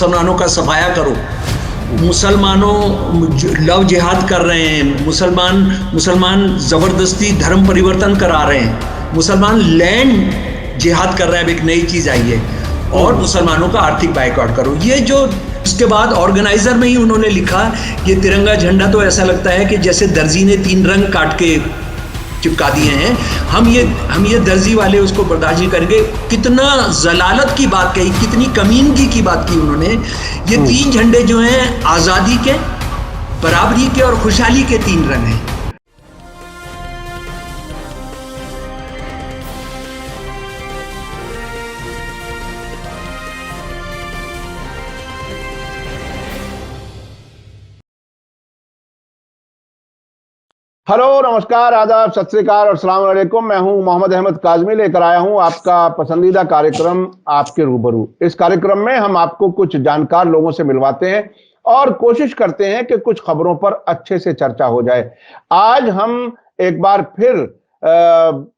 मुसलमानों का सफाया करो। मुसलमानों लव जिहाद कर रहे हैं, मुसलमान जबरदस्ती धर्म परिवर्तन करा रहे हैं, मुसलमान लैंड जिहाद कर रहे हैं। अब एक नई चीज आई है, और मुसलमानों का आर्थिक बाइकआउट करो। ये जो उसके बाद ऑर्गेनाइजर में ही उन्होंने लिखा, ये तिरंगा झंडा तो ऐसा लगता है कि जैसे दर्जी ने 3 रंग काट के चिपका दिए हैं। हम ये दर्जी वाले उसको बर्दाश्त नहीं करेंगे। कितना जलालत की बात कही, कितनी कमीनगी की बात की उन्होंने। ये 3 झंडे जो हैं आज़ादी के, बराबरी के और खुशहाली के 3 रंग हैं। हेलो, नमस्कार, आदाब, सत श्री अकाल और अस्सलाम वालेकुम। मैं हूं मोहम्मद अहमद काज़मी, लेकर आया हूं आपका पसंदीदा कार्यक्रम आपके रूबरू। इस कार्यक्रम में हम आपको कुछ जानकार लोगों से मिलवाते हैं और कोशिश करते हैं कि कुछ खबरों पर अच्छे से चर्चा हो जाए। आज हम एक बार फिर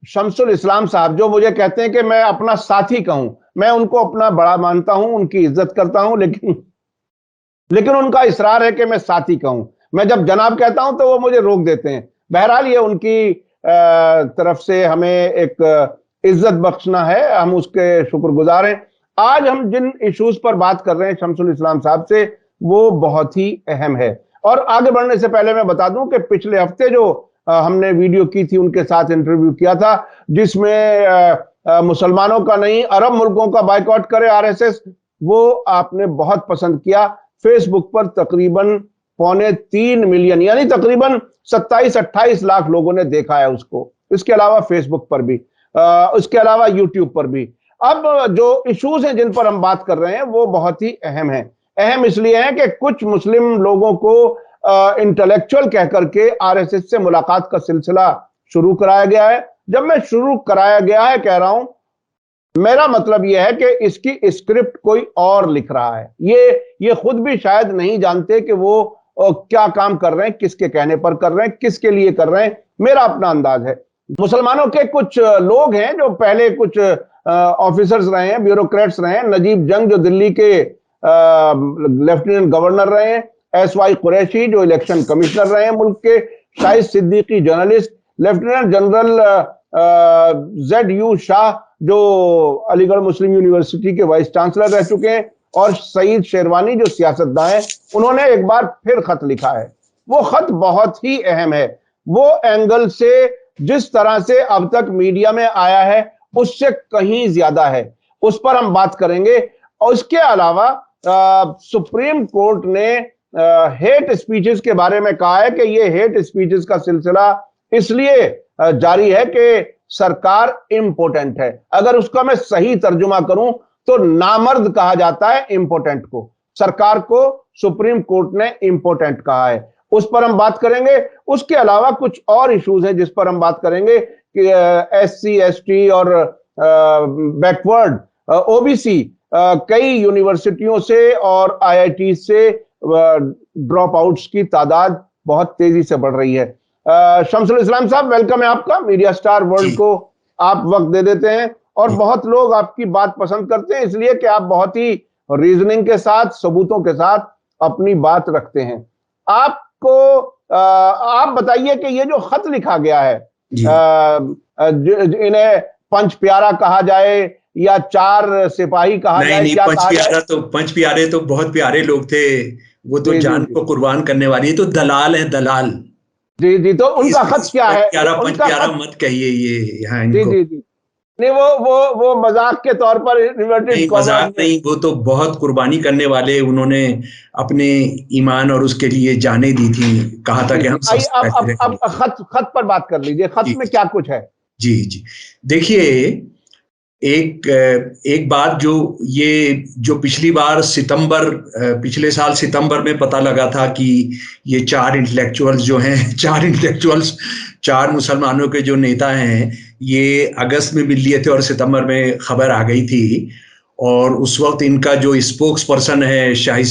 शमसुल इस्लाम साहब, जो मुझे कहते हैं कि मैं अपना साथी कहूं, मैं उनको अपना बड़ा मानता हूं, उनकी इज्जत करता हूं, लेकिन उनका इसरार है कि मैं साथी कहूं। मैं जब जनाब कहता हूं तो वो मुझे रोक देते हैं। बहरहाल ये उनकी तरफ से हमें एक इज्जत बख्शना है, हम उसके शुक्रगुजार हैं। आज हम जिन इश्यूज पर बात कर रहे हैं शमसुल इस्लाम साहब से, वो बहुत ही अहम है। और आगे बढ़ने से पहले मैं बता दूं कि पिछले हफ्ते जो हमने वीडियो की थी, उनके साथ इंटरव्यू किया था, जिसमें मुसलमानों का नहीं अरब मुल्कों का बाइकआउट करे आरएसएस, वो आपने बहुत पसंद किया। फेसबुक पर तकरीबन 2.25 मिलियन यानी तकरीबन 27-28 लाख लोगों ने देखा है उसको। इसके अलावा फेसबुक पर भी, उसके अलावा यूट्यूब पर भी। अब जो इश्यूज हैं जिन पर हम बात कर रहे हैं वो बहुत ही अहम है। अहम इसलिए है कि कुछ मुस्लिम लोगों को इंटेलेक्चुअल कह करके आरएसएस से मुलाकात का सिलसिला शुरू कराया गया है। जब मैं शुरू कराया गया है कह रहा हूं, मेरा मतलब यह है कि इसकी स्क्रिप्ट कोई और लिख रहा है। ये खुद भी शायद नहीं जानते कि वो क्या काम कर रहे हैं, किसके कहने पर कर रहे हैं, किसके लिए कर रहे हैं। मेरा अपना अंदाज है। मुसलमानों के कुछ लोग हैं जो पहले कुछ ऑफिसर्स रहे हैं, ब्यूरोक्रेट्स रहे हैं। नजीब जंग जो दिल्ली के लेफ्टिनेंट गवर्नर रहे हैं, एसवाई कुरैशी जो इलेक्शन कमिश्नर रहे हैं मुल्क के, Shahid Siddiqui journalist, lieutenant general ZU Shah जो अलीगढ़ मुस्लिम यूनिवर्सिटी के वाइस चांसलर रह चुके हैं, और सईद शेरवानी जो सियासतदान है, उन्होंने एक बार फिर खत लिखा है। वो खत बहुत ही अहम है। वो एंगल से जिस तरह से अब तक मीडिया में आया है उससे कहीं ज्यादा है, उस पर हम बात करेंगे। और इसके अलावा सुप्रीम कोर्ट ने हेट स्पीचेस के बारे में कहा है कि ये हेट स्पीचेस का सिलसिला इसलिए जारी है कि सरकार इंपोर्टेंट है। अगर उसका मैं सही तर्जुमा करूं तो नामर्द कहा जाता है इंपोर्टेंट को। सरकार को सुप्रीम कोर्ट ने इंपोर्टेंट कहा है, उस पर हम बात करेंगे। उसके अलावा कुछ और इश्यूज हैं जिस पर हम बात करेंगे कि SC ST और बैकवर्ड OBC कई यूनिवर्सिटियों से और IIT से ड्रॉप आउट्स की तादाद बहुत तेजी से बढ़ रही है। शमसुल इस्लाम साहब, वेलकम है आपका। मीडिया स्टार वर्ल्ड को आप वक्त दे देते हैं और बहुत लोग आपकी बात पसंद करते हैं इसलिए कि आप बहुत ही रीजनिंग के साथ, सबूतों के साथ अपनी बात रखते हैं। आपको आप बताइए कि ये जो खत लिखा गया है, इन्हें पंच प्यारा कहा जाए या 4 सिपाही कहा जाए? नहीं, पंच प्यारे तो बहुत प्यारे लोग थे, वो तो जान को कुर्बान करने वाली है, तो दलाल है, दलाल। जी, तो उनका खत क्या है? पंच प्यारा मत कहिए ये यहाँ इनको। जी, नहीं, वो मजाक के तौर पर नहीं, मजाक नहीं, वो तो बहुत कुर्बानी करने वाले, उन्होंने अपने ईमान और उसके लिए जाने दी थी। कहा था कि हम अब खत पर बात कर लीजिए। खत में क्या कुछ है? जी, देखिए, एक बात जो पिछले साल सितंबर में पता लगा था कि ये 4 इंटेलेक्चुअल्स जो हैं, 4 मुसलमानों के जो नेता हैं, ये अगस्त में मिल लिए थे और सितंबर में खबर आ गई थी। और उस वक्त इनका जो स्पोक्स पर्सन है शाहिद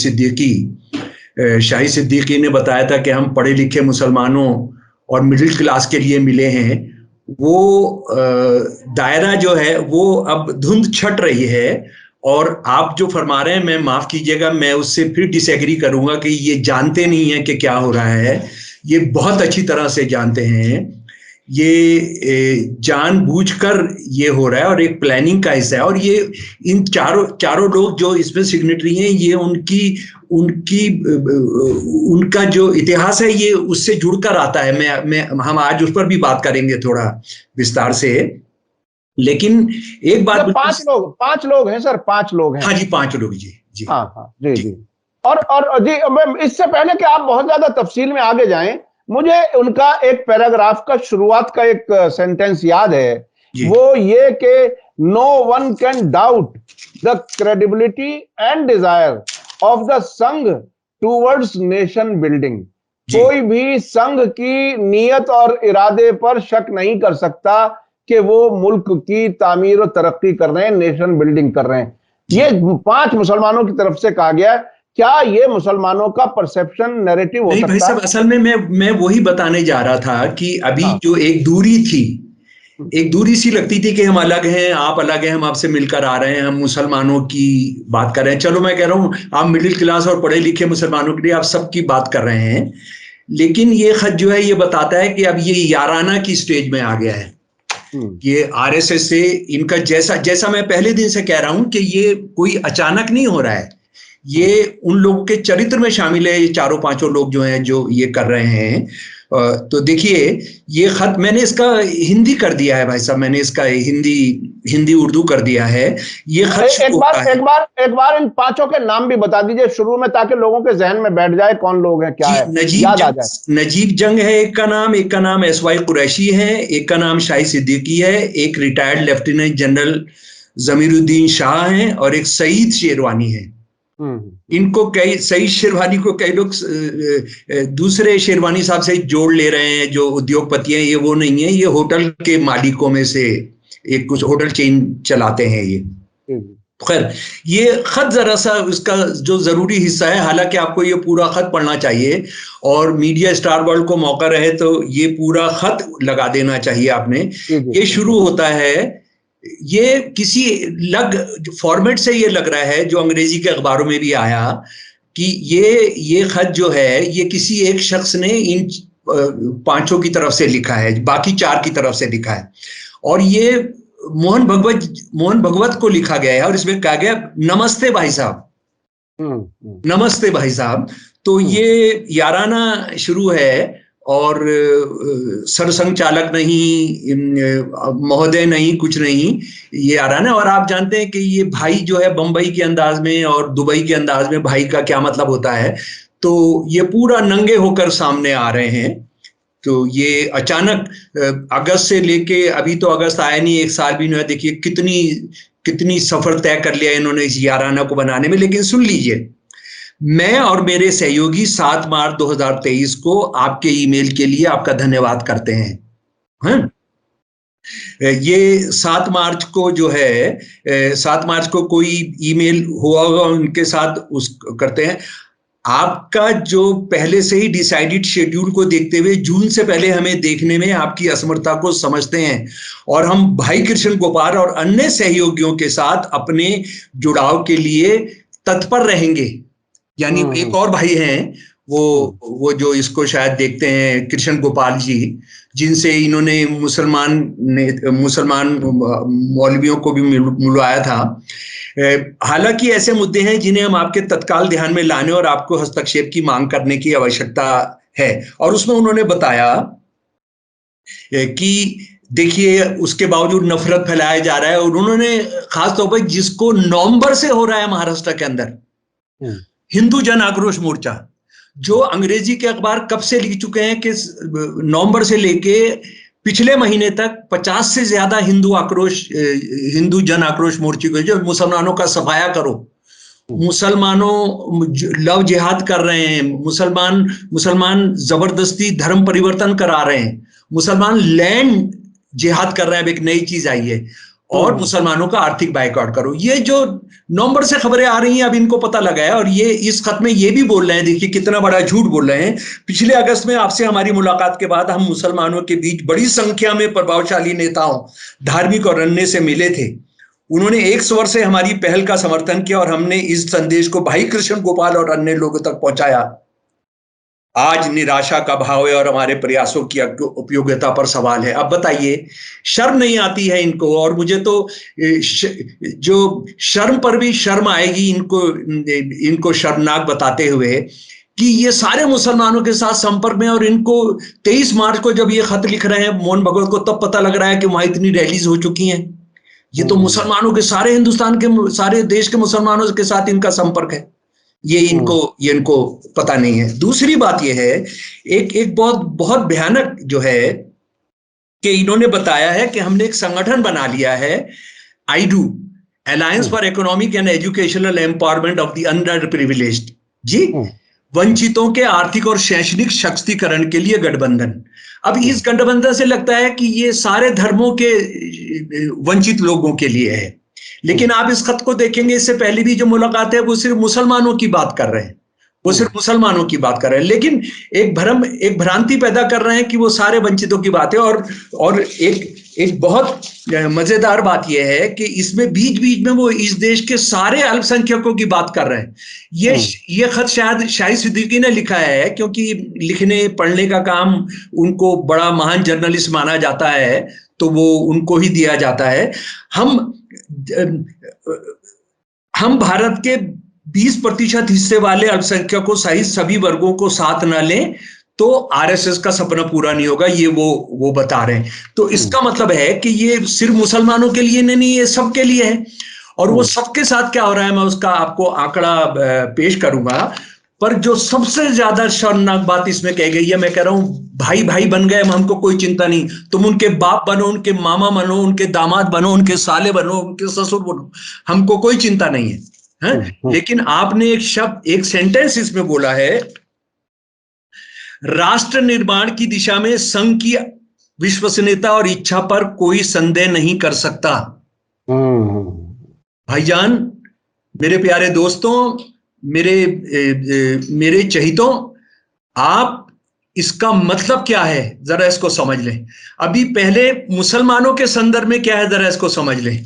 सिद्दीकी ने बताया था कि हम पढ़े लिखे मुसलमानों और मिडिल क्लास के लिए मिले हैं। वो दायरा जो है वो अब धुंध छट रही है और आप जो फरमा रहे हैं, मैं माफ कीजिएगा, मैं उससे फिर डिसएग्री करूंगा कि ये जानते नहीं है कि क्या हो रहा है। ये बहुत अच्छी तरह से जानते हैं। ये जानबूझकर ये हो रहा है और एक प्लानिंग का हिस्सा है। और ये इन चारों लोग जो इसमें सिग्नेटरी हैं, ये उनकी उनकी उनका जो इतिहास है ये उससे जुड़कर आता है। हम आज उस पर भी बात करेंगे थोड़ा विस्तार से। लेकिन एक बात, 5 लोग हैं सर, 5 लोग हैं। हाँ जी, 5 लोग जी। जी हाँ हाँ जी जी। और जी, इससे पहले कि आप बहुत ज्यादा तफसील में आगे जाएं, मुझे उनका एक पैराग्राफ का शुरुआत का एक सेंटेंस याद है। वो ये कि no one can doubt the credibility and desire of the Sangh towards nation building. कोई भी संघ की नीयत और इरादे पर शक नहीं कर सकता कि वो मुल्क की तामीर और तरक्की कर रहे हैं, नेशन बिल्डिंग कर रहे हैं। ये 5 मुसलमानों की तरफ से कहा गया। क्या ये मुसलमानों का परसेप्शन नैरेटिव हो सकता है? नहीं भाई साहब, असल में मैं वही बताने जा रहा था कि अभी जो एक दूरी थी, एक दूरी सी लगती थी कि हम अलग हैं, आप अलग हैं, हम आपसे मिलकर आ रहे हैं, हम मुसलमानों की बात कर रहे हैं। चलो मैं कह रहा हूं, आप मिडिल क्लास और पढ़े लिखे मुसलमानों के लिए आप सबकी बात कर रहे हैं। लेकिन ये खत जो है ये बताता है कि अब ये याराना की स्टेज में आ गया है। ये आरएसएस से इनका जैसा मैं पहले दिन से कह रहा हूं कि ये कोई अचानक नहीं हो रहा है। ये उन लोगों के चरित्र में शामिल है, ये चारों पांचों लोग जो हैं जो ये कर रहे हैं। तो देखिए, ये खत मैंने इसका हिंदी कर दिया है भाई साहब, मैंने इसका हिंदी उर्दू कर दिया है। ये खत एक बार इन 5 के नाम भी बता दीजिए शुरू में, ताकि लोगों के जहन में बैठ जाए कौन लोग हैं, क्या है, याद आ जाए। नजीब जंग है एक का नाम एसवाई कुरैशी है, एक का नाम शाही सिद्दीकी है, एक retired lieutenant general Jamiruddin Shah है, और एक सईद शेरवानी है। इनको सईद शेरवानी को कई लोग दूसरे शेरवानी साहब से जोड़ ले रहे हैं जो उद्योगपति हैं। ये वो नहीं है, ये होटल के मालिकों में से एक, कुछ होटल चेन चलाते हैं ये। खैर, ये खत जरा सा उसका जो जरूरी हिस्सा है, हालांकि आपको ये पूरा खत पढ़ना चाहिए, और मीडिया स्टार वर्ल्ड को मौका रहे तो ये पूरा खत लगा देना चाहिए आपने। ये शुरू होता है, ये किसी फॉर्मेट से ये लग रहा है जो अंग्रेजी के अखबारों में भी आया, कि ये खत जो है ये किसी एक शख्स ने इन 5 की तरफ से लिखा है, बाकी 4 की तरफ से लिखा है, और ये मोहन भगवत को लिखा गया है। और इसमें कहा गया, नमस्ते भाई साहब, नमस्ते भाई साहब। तो ये याराना शुरू है, और सरसंघ चालक नहीं, महोदय नहीं, कुछ नहीं, ये आ रहा है। और आप जानते हैं कि ये भाई जो है बंबई के अंदाज में और दुबई के अंदाज में भाई का क्या मतलब होता है। तो ये पूरा नंगे होकर सामने आ रहे हैं। तो ये अचानक अगस्त से लेके अभी तो अगस्त आया नहीं, 1 साल भी नहीं हुआ। देखिए कितनी सफर तय कर लिया इन्होंने इस याराना को बनाने में। लेकिन सुन लीजिए, मैं और मेरे सहयोगी 7 मार्च 2023 को आपके ईमेल के लिए आपका धन्यवाद करते हैं। हाँ? ये 7 मार्च को जो है, 7 मार्च को कोई ईमेल हुआ होगा उनके साथ, उस करते हैं। आपका जो पहले से ही डिसाइडेड शेड्यूल को देखते हुए जून से पहले हमें देखने में आपकी असमर्थता को समझते हैं, और हम भाई कृष्ण गोपाल और अन्य सहयोगियों के साथ अपने जुड़ाव के लिए तत्पर रहेंगे। यानी एक और भाई हैं, वो जो इसको शायद देखते हैं, कृष्ण गोपाल जी, जिनसे इन्होंने मुसलमान मौलवियों को भी मिलवाया था। हालांकि ऐसे मुद्दे हैं जिन्हें हम आपके तत्काल ध्यान में लाने और आपको हस्तक्षेप की मांग करने की आवश्यकता है। और उसमें उन्होंने बताया कि देखिए, उसके बावजूद नफरत फैलाया जा रहा है, और उन्होंने खासतौर पर जिसको नवंबर से हो रहा है महाराष्ट्र के अंदर, हिंदू जन आक्रोश मोर्चा, जो अंग्रेजी के अखबार कब से लिख चुके हैं कि नवंबर से लेके पिछले महीने तक 50 से ज्यादा हिंदू जन आक्रोश मोर्चे को, जो मुसलमानों का सफाया करो, मुसलमानों लव जिहाद कर रहे हैं, मुसलमान जबरदस्ती धर्म परिवर्तन करा रहे हैं, मुसलमान लैंड जिहाद कर रहे हैं, अब एक नई चीज आई है, और मुसलमानों का आर्थिक बायकॉट करो। ये जो नवंबर से खबरें आ रही हैं, अब इनको पता लगा है, और ये इस खत में ये भी बोल रहे हैं, देखिए कितना बड़ा झूठ बोल रहे हैं। पिछले अगस्त में आपसे हमारी मुलाकात के बाद हम मुसलमानों के बीच बड़ी संख्या में प्रभावशाली नेताओं, धार्मिक और अन्य से मिले थे, उन्होंने 1 स्वर से हमारी पहल का समर्थन किया और हमने इस संदेश को भाई कृष्ण गोपाल और अन्य लोगों तक पहुंचाया। आज निराशा का भाव है और हमारे प्रयासों की उपयोगिता पर सवाल है। अब बताइए, शर्म नहीं आती है इनको? और मुझे तो जो शर्म पर भी शर्म आएगी इनको शर्मनाक बताते हुए कि ये सारे मुसलमानों के साथ संपर्क में, और इनको 23 मार्च को जब ये खत लिख रहे हैं मोहन भगवत को, तब पता लग रहा है कि वहां इतनी रैलीज हो चुकी हैं। ये तो मुसलमानों के, सारे हिंदुस्तान के, सारे देश के मुसलमानों के साथ इनका संपर्क है। ये इनको पता नहीं है। दूसरी बात ये है, एक बहुत भयानक जो है कि इन्होंने बताया है कि हमने एक संगठन बना लिया है, आईडू, alliance for economic and educational empowerment of the underprivileged, जी, वंचितों के आर्थिक और शैक्षणिक सशक्तिकरण के लिए गठबंधन। अब इस गठबंधन से लगता है कि ये सारे धर्मों के वंचित लोगों के लिए है, लेकिन आप इस खत को देखेंगे, इससे पहले भी जो मुलाकात है वो सिर्फ मुसलमानों की बात कर रहे हैं, वो सिर्फ मुसलमानों की बात कर रहे हैं, लेकिन एक भ्रांति पैदा कर रहे हैं कि वो सारे वंचितों की बात है। और एक बहुत मजेदार बात यह है कि इसमें बीच बीच में वो इस देश के सारे अल्पसंख्यकों की बात कर रहे हैं। ये खत शायद शाहिद सिद्दीकी ने लिखा है, क्योंकि लिखने पढ़ने का काम उनको बड़ा महान जर्नलिस्ट माना जाता है, तो वो उनको ही दिया जाता है। हम भारत के 20% हिस्से वाले अल्पसंख्यकों सहित सभी वर्गों को साथ न लें तो आरएसएस का सपना पूरा नहीं होगा, ये वो बता रहे हैं। तो इसका मतलब है कि ये सिर्फ मुसलमानों के लिए नहीं, ये सबके लिए है। और वो सबके साथ क्या हो रहा है, मैं उसका आपको आंकड़ा पेश करूंगा। पर जो सबसे ज्यादा शर्मनाक बात इसमें कही गई है, मैं कह रहा हूं, भाई भाई बन गए, हमको कोई चिंता नहीं, तुम उनके बाप बनो, उनके मामा बनो, उनके दामाद बनो, उनके साले बनो, उनके ससुर बनो, हमको कोई चिंता नहीं है, लेकिन आपने एक सेंटेंस इसमें बोला है, राष्ट्र निर्माण की दिशा में संघ की विश्वसनीयता और इच्छा पर कोई संदेह नहीं कर सकता। भाईजान, मेरे प्यारे दोस्तों, मेरे चहितों, आप इसका मतलब क्या है जरा इसको समझ लें। अभी पहले मुसलमानों के संदर्भ में क्या है जरा इसको समझ लें,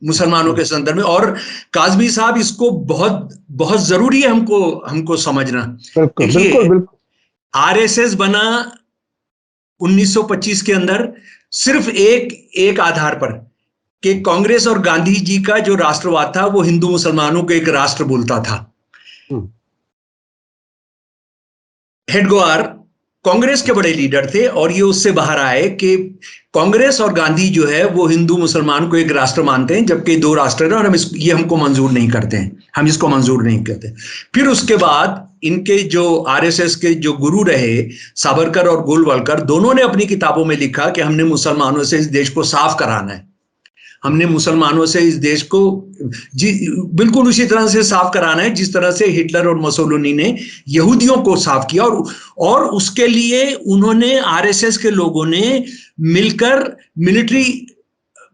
मुसलमानों के संदर्भ में। और काज़मी साहब, इसको बहुत बहुत जरूरी है हमको समझना। देखिए, आरएसएस बना 1925 के अंदर सिर्फ एक आधार पर कि कांग्रेस और गांधी जी का जो राष्ट्रवाद था वो हिंदू मुसलमानों को एक राष्ट्र बोलता था। हेडगेवार कांग्रेस के बड़े लीडर थे और ये उससे बाहर आए कि कांग्रेस और गांधी जो है वो हिंदू मुसलमान को एक राष्ट्र मानते हैं, जबकि दो राष्ट्र हैं, और ये हमको मंजूर नहीं करते हैं, हम इसको मंजूर नहीं करते। फिर उसके बाद इनके जो आरएसएस के जो गुरु रहे, सावरकर और गोलवलकर, दोनों ने अपनी किताबों में लिखा कि हमने मुसलमानों से इस देश को साफ कराना है, हमने मुसलमानों से इस देश को बिल्कुल उसी तरह से साफ कराना है जिस तरह से हिटलर और मुसोलिनी ने यहूदियों को साफ किया। और उसके लिए उन्होंने, आरएसएस के लोगों ने मिलकर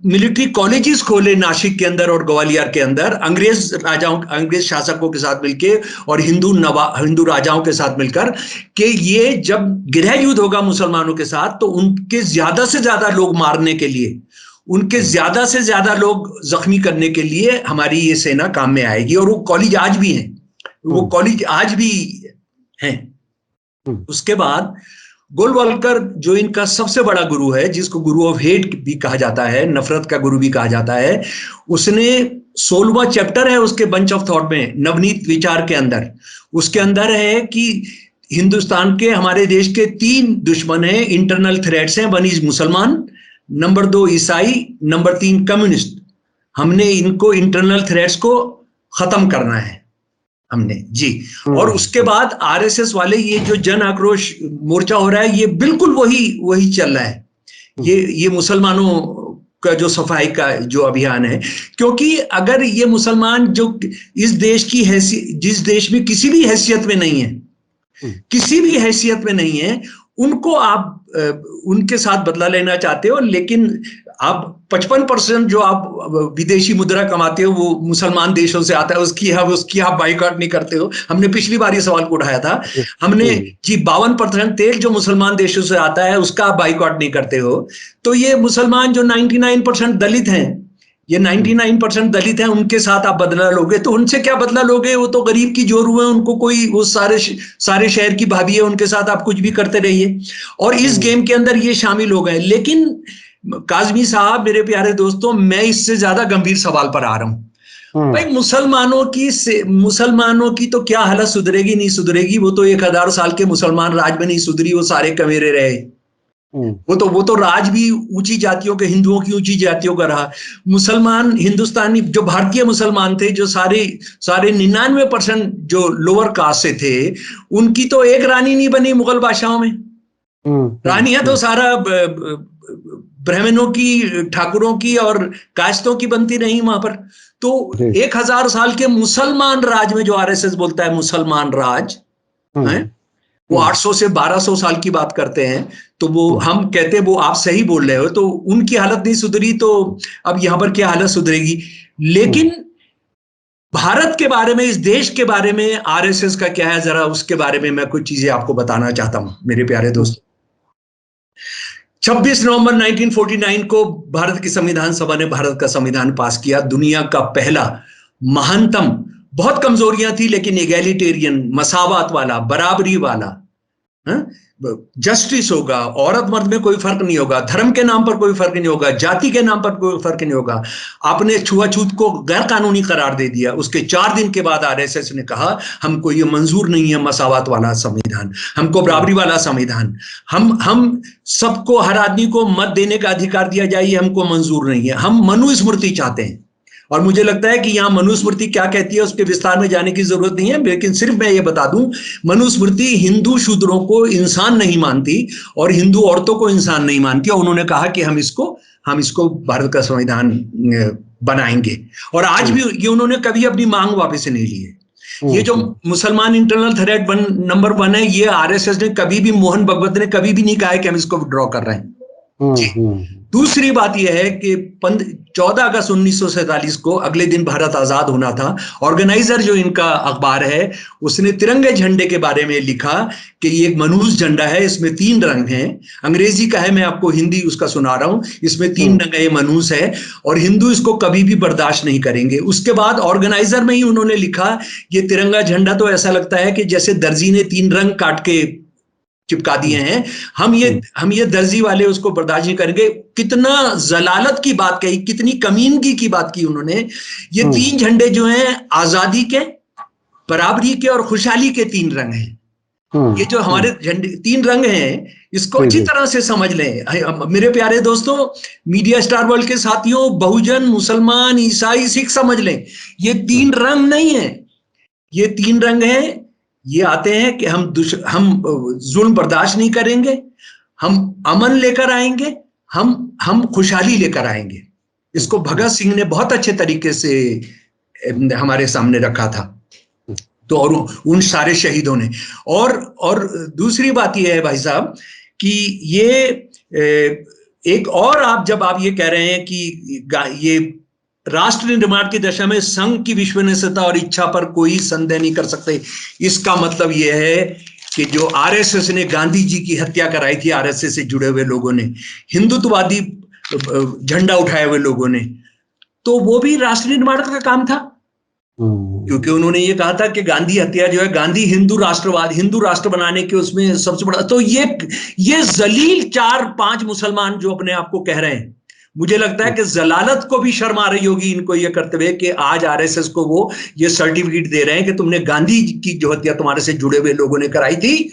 मिलिट्री कॉलेजेस खोले नासिक के अंदर और ग्वालियर के अंदर, अंग्रेज शासकों के साथ मिलकर और हिंदू राजाओं के साथ मिलकर, कि ये जब गृह युद्ध होगा मुसलमानों के साथ तो उनके ज्यादा से ज्यादा लोग मारने के लिए, उनके ज्यादा से ज्यादा लोग जख्मी करने के लिए हमारी ये सेना काम में आएगी। और वो कॉलेज आज भी हैं, वो कॉलेज आज भी हैं। उसके बाद गोलवलकर, जो इनका सबसे बड़ा गुरु है, जिसको गुरु ऑफ हेट भी कहा जाता है, नफरत का गुरु भी कहा जाता है, उसने 16वां चैप्टर है उसके बंच ऑफ थॉट में, नवनीत विचार के अंदर, उसके अंदर है कि हिंदुस्तान के, हमारे देश के 3 दुश्मन हैं, इंटरनल थ्रेट्स हैं। 1 इज मुसलमान, नंबर 2 ईसाई, नंबर 3 कम्युनिस्ट। हमने इनको इंटरनल थ्रेट्स को खत्म करना है हमने, जी। और उसके बाद आरएसएस वाले, ये जो जन आक्रोश मोर्चा हो रहा है, ये बिल्कुल वही चल रहा है, ये मुसलमानों का जो सफाई का जो अभियान है। क्योंकि अगर ये मुसलमान जो इस देश की हैसियत, जिस देश में किसी भी हैसियत में नहीं है, किसी भी हैसियत में नहीं है, उनको आप उनके साथ बदला लेना चाहते हो, लेकिन आप 55% जो आप विदेशी मुद्रा कमाते हो वो मुसलमान देशों से आता है, उसकी आप बाइकआउट नहीं करते हो। हमने पिछली बार ये सवाल को उठाया था, हमने जी 52% तेल जो मुसलमान देशों से आता है उसका आप बाइकआउट नहीं करते हो। तो ये मुसलमान जो 99% दलित हैं, ये 99% दलित हैं, उनके साथ आप बदला लोगे तो उनसे क्या बदला लोगे? वो तो गरीब की जोरू है, उनको कोई वो सारे शहर की भाभी है, उनके साथ आप कुछ भी करते रहिए। और इस गेम के अंदर ये शामिल हो गए। लेकिन काज़मी साहब, मेरे प्यारे दोस्तों, मैं इससे ज्यादा गंभीर सवाल पर आ रहा हूं। भाई, मुसलमानों की तो क्या हालत सुधरेगी? नहीं सुधरेगी। वो तो 1000 साल के मुसलमान राज में नहीं सुधरी, वो सारे कमेरे रहे। वो तो राज भी ऊंची जातियों के, हिंदुओं की ऊंची जातियों का रहा। मुसलमान हिंदुस्तानी जो भारतीय मुसलमान थे, जो सारे 99% जो लोअर कास्ट से थे, उनकी तो एक रानी नहीं बनी मुगल बादशाहों में। रानियां तो सारा ब्राह्मणों की, ठाकुरों की और काश्तों की बनती रही वहां पर। तो 1000 साल के मुसलमान राज में, जो आरएसएस बोलता है मुसलमान राज है, वो 800 से 1200 साल की बात करते हैं। तो वो हम कहते हैं, वो आप सही बोल रहे हो, तो उनकी हालत नहीं सुधरी, तो अब यहां पर क्या हालत सुधरेगी? लेकिन भारत के बारे में, इस देश के बारे में आरएसएस का क्या है, जरा उसके बारे में मैं कुछ चीजें आपको बताना चाहता हूं मेरे प्यारे दोस्तों। 26 नवंबर 1949 को भारत की संविधान सभा ने भारत का संविधान पास किया। दुनिया का पहला, महानतम, बहुत कमजोरियां थी लेकिन एगैलिटेरियन, मसावत वाला, बराबरी वाला, जस्टिस होगा, औरत मर्द में कोई फर्क नहीं होगा, धर्म के नाम पर कोई फर्क नहीं होगा, जाति के नाम पर कोई फर्क नहीं होगा। आपने छुआछूत को गैर कानूनी करार दे दिया। उसके 4 दिन के बाद आरएसएस ने कहा, हमको ये मंजूर नहीं है मसावत वाला संविधान, हमको बराबरी वाला संविधान, हम सबको, हर आदमी को मत देने का अधिकार दिया जाए, ये हमको मंजूर नहीं है। हम मनुस्मृति चाहते हैं। और मुझे लगता है कि यहां मनुस्मृति क्या कहती है उसके विस्तार में जाने की जरूरत नहीं है, लेकिन सिर्फ मैं ये बता दूं, मनुस्मृति हिंदू शूद्रों को इंसान नहीं मानती और हिंदू औरतों को इंसान नहीं मानती। और उन्होंने कहा कि हम इसको भारत का संविधान बनाएंगे। और आज भी ये उन्होंने कभी अपनी मांग वापस नहीं ली है। ये जो मुसलमान इंटरनल थ्रेट नंबर 1 है, ये आरएसएस ने कभी भी, मोहन भगवत ने कभी भी नहीं कहा है कि हम इसको विड्रॉ कर रहे हैं। दूसरी बात यह है कि 14 अगस्त 1947 को, अगले दिन भारत आजाद होना था, ऑर्गेनाइजर जो इनका अखबार है, उसने तिरंगे झंडे के बारे में लिखा कि ये एक मनुष्य झंडा है, इसमें 3 रंग हैं। अंग्रेजी का है, मैं आपको हिंदी उसका सुना रहा हूं। इसमें 3 रंग है, ये मनुष्य है और हिंदू इसको कभी भी बर्दाश्त नहीं करेंगे। उसके बाद ऑर्गेनाइजर में ही उन्होंने लिखा, ये तिरंगा झंडा तो ऐसा लगता है कि जैसे दर्जी ने 3 रंग काट के चिपका दिए हैं। हम ये दर्जी वाले उसको बर्दाश्त नहीं करेंगे। कितना जलालत की बात कही, कितनी कमीनगी की बात की उन्होंने। ये 3 झंडे जो हैं, आजादी के, बराबरी के और खुशहाली के 3 रंग हैं। ये जो हमारे झंडे 3 रंग हैं, इसको अच्छी तरह से समझ लें मेरे प्यारे दोस्तों, मीडिया स्टार वर्ल्ड के साथियों, बहुजन, मुसलमान, ईसाई, सिख, समझ लें, ये 3 रंग नहीं है। ये 3 रंग हैं। ये आते हैं कि हम जुल्म बर्दाश्त नहीं करेंगे, हम अमन लेकर आएंगे, हम खुशहाली लेकर आएंगे। इसको भगत सिंह ने बहुत अच्छे तरीके से हमारे सामने रखा था, तो और उन सारे शहीदों ने। और दूसरी बात यह है भाई साहब कि ये एक और, जब आप ये कह रहे हैं कि ये राष्ट्र निर्माण की दशा में संघ की विश्वसनीयता और इच्छा पर कोई संदेह नहीं कर सकते, इसका मतलब यह है कि जो आरएसएस ने गांधी जी की हत्या कराई थी, आरएसएस से जुड़े हुए लोगों ने, हिंदुत्ववादी झंडा उठाए हुए लोगों ने, तो वो भी राष्ट्र निर्माण का काम था। क्योंकि उन्होंने ये कहा था कि गांधी हत्या जो है, गांधी हिंदू राष्ट्रवाद, हिंदू राष्ट्र बनाने के उसमें सबसे बड़ा। तो ये जलील 4-5 मुसलमान जो अपने आप को कह रहे हैं, मुझे लगता है कि जलालत को भी शर्म आ रही होगी इनको ये करते हुए कि आज आरएसएस को वो ये सर्टिफिकेट दे रहे हैं कि तुमने गांधी की जो हत्या तुम्हारे से जुड़े हुए लोगों ने कराई थी,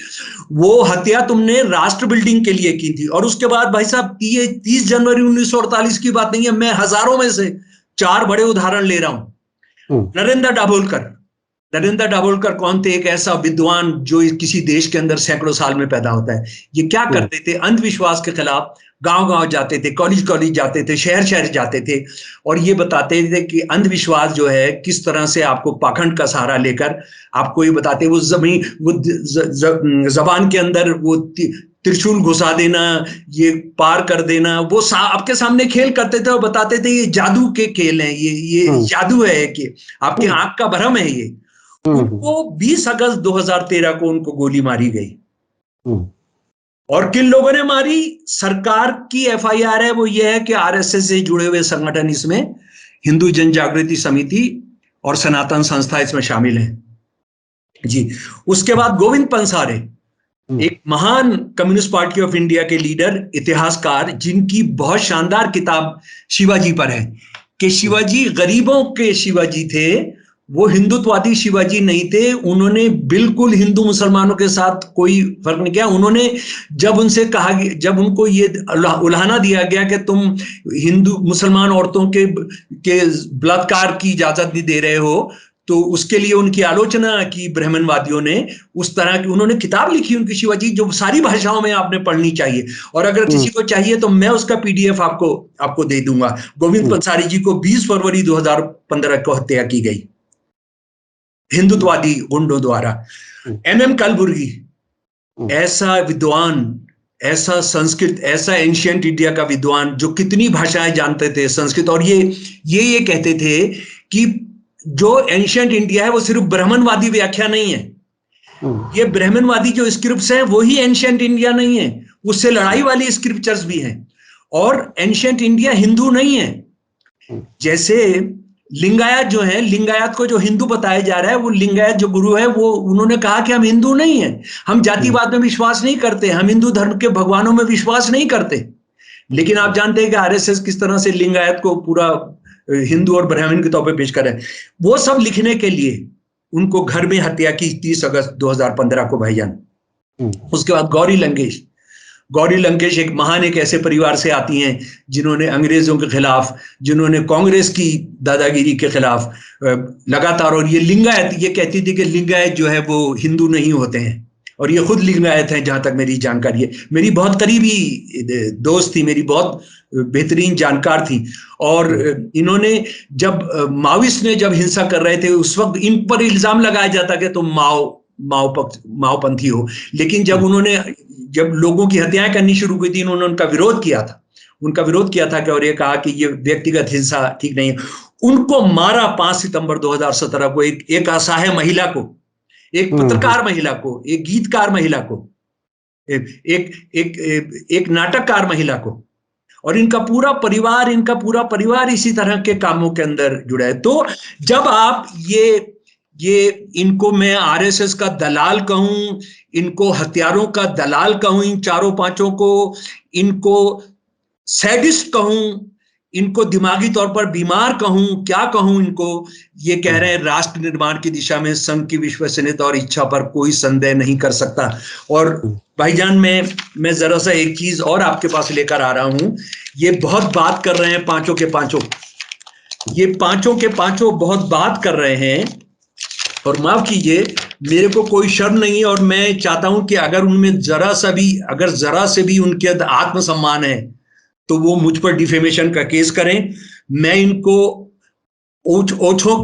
वो हत्या तुमने राष्ट्र बिल्डिंग के लिए की थी। और उसके बाद भाई साहब, ये 30 जनवरी 1948 की बात नहीं है, मैं हजारों में से 4 बड़े उदाहरण ले रहा हूं। नरेंद्र दाभोलकर कौन थे? एक ऐसा विद्वान जो किसी देश के अंदर सैकड़ों साल में पैदा होता है। ये क्या करते थे? अंधविश्वास के खिलाफ गांव-गांव जाते थे, कॉलेज जाते थे, शहर जाते थे और ये बताते थे कि अंधविश्वास जो है किस तरह से आपको पाखंड का सहारा लेकर आपको ये बताते, वो जबान के अंदर वो त्रिशूल घुसा देना, ये पार कर देना, वो आपके सामने खेल करते थे और बताते थे ये जादू के खेल हैं, ये जादू है कि आपके आंख का भ्रम है ये। उनको 20 अगस्त 2013 को उनको गोली मारी गई। और किन लोगों ने मारी? सरकार की एफआईआर है, वो ये है कि आरएसएस से जुड़े हुए संगठन इसमें हिंदू जन जागृति समिति और सनातन संस्था इसमें शामिल है जी। उसके बाद गोविंद पंसारे, एक महान कम्युनिस्ट पार्टी ऑफ इंडिया के लीडर, इतिहासकार, जिनकी बहुत शानदार किताब शिवाजी पर है कि शिवाजी गरीबों के शिवाजी थे, वो हिंदुत्ववादी शिवाजी नहीं थे। उन्होंने बिल्कुल हिंदू मुसलमानों के साथ कोई फर्क नहीं किया। उन्होंने जब उनसे कहा, जब उनको ये उल्हाना दिया गया कि तुम हिंदू मुसलमान औरतों के बलात्कार की इजाजत नहीं दे रहे हो, तो उसके लिए उनकी आलोचना की ब्राह्मणवादियों ने। उस तरह की उन्होंने किताब लिखी उनकी शिवाजी, जो सारी भाषाओं में आपने पढ़नी चाहिए, और अगर किसी को चाहिए तो मैं उसका पीडीएफ आपको दे दूंगा। गोविंद पंसारी जी को 20 फरवरी 2015 को हत्या की गई हिंदुत्ववादी गुंडों द्वारा। एमएम कलबुर्गी, ऐसा विद्वान, ऐसा संस्कृत, ऐसा एंशिएंट इंडिया का विद्वान जो कितनी भाषाएं जानते थे, संस्कृत, और ये कहते थे कि जो एंशिएंट इंडिया है वो सिर्फ ब्राह्मणवादी व्याख्या नहीं है, ये ब्राह्मणवादी जो स्क्रिप्ट्स हैं वो ही एंशिएंट इंडिया नहीं है, उससे लड़ाई वाली स्क्रिप्चर्स भी हैं। और एंशिएंट इंडिया हिंदू नहीं है। जैसे लिंगायत जो है, लिंगायत को जो हिंदू बताया जा रहा है, वो लिंगायत जो गुरु है वो उन्होंने कहा कि हम हिंदू नहीं है, हम जातिवाद में विश्वास नहीं करते, हम हिंदू धर्म के भगवानों में विश्वास नहीं करते। लेकिन आप जानते हैं कि आरएसएस किस तरह से लिंगायत को पूरा हिंदू और ब्राह्मण के तौर पे पेश कर रहे हैं। वो सब लिखने के लिए उनको घर में हत्या की 30 अगस्त 2015 को भाईजान। उसके बाद गौरी लंकेश एक महान, एक ऐसे परिवार से आती हैं जिन्होंने अंग्रेजों के खिलाफ, जिन्होंने कांग्रेस की दादागिरी के खिलाफ लगातार, और ये लिंगायत, ये कहती थी कि लिंगायत जो है वो हिंदू नहीं होते हैं, और ये खुद लिंगायत हैं जहां तक मेरी जानकारी है। मेरी बहुत करीबी दोस्त थी, मेरी बहुत बेहतरीन जानकार थी, और इन्होंने जब माओइस्ट ने जब हिंसा कर रहे थे उस वक्त इन पर इल्जाम लगाया जाता कि तुम माओपंथी हो। लेकिन जब लोगों की हत्याएं करनी शुरू हुई थी, इन्होंने उनका विरोध किया था कि, और ये कहा कि ये व्यक्तिगत हिंसा ठीक नहीं है। उनको मारा 5 सितंबर 2017 को एक असहाय महिला को, एक पत्रकार महिला को, एक गीतकार महिला को, एक नाटककार महिला को, और इनका पूरा परिवार इसी तरह के कामों के अंदर जुड़ा है। तो जब आप ये इनको मैं आरएसएस का दलाल कहूं, इनको हथियारों का दलाल कहूं, इन चारों पांचों को, इनको सैडिस्ट कहूं, इनको दिमागी तौर पर बीमार कहूं, क्या कहूं इनको, ये कह रहे हैं राष्ट्र निर्माण की दिशा में संघ की विश्वसनीयता और इच्छा पर कोई संदेह नहीं कर सकता। और भाईजान मैं जरा सा एक चीज और आपके पास लेकर आ रहा हूं। ये बहुत बात कर रहे हैं पांचों के पांचों बहुत बात कर रहे हैं, और माफ कीजिए मेरे को कोई शर्म नहीं है, और मैं चाहता हूं कि अगर उनमें जरा से भी उनके आत्मसम्मान है तो वो मुझ पर डिफेमेशन का केस करें। मैं इनको ओछों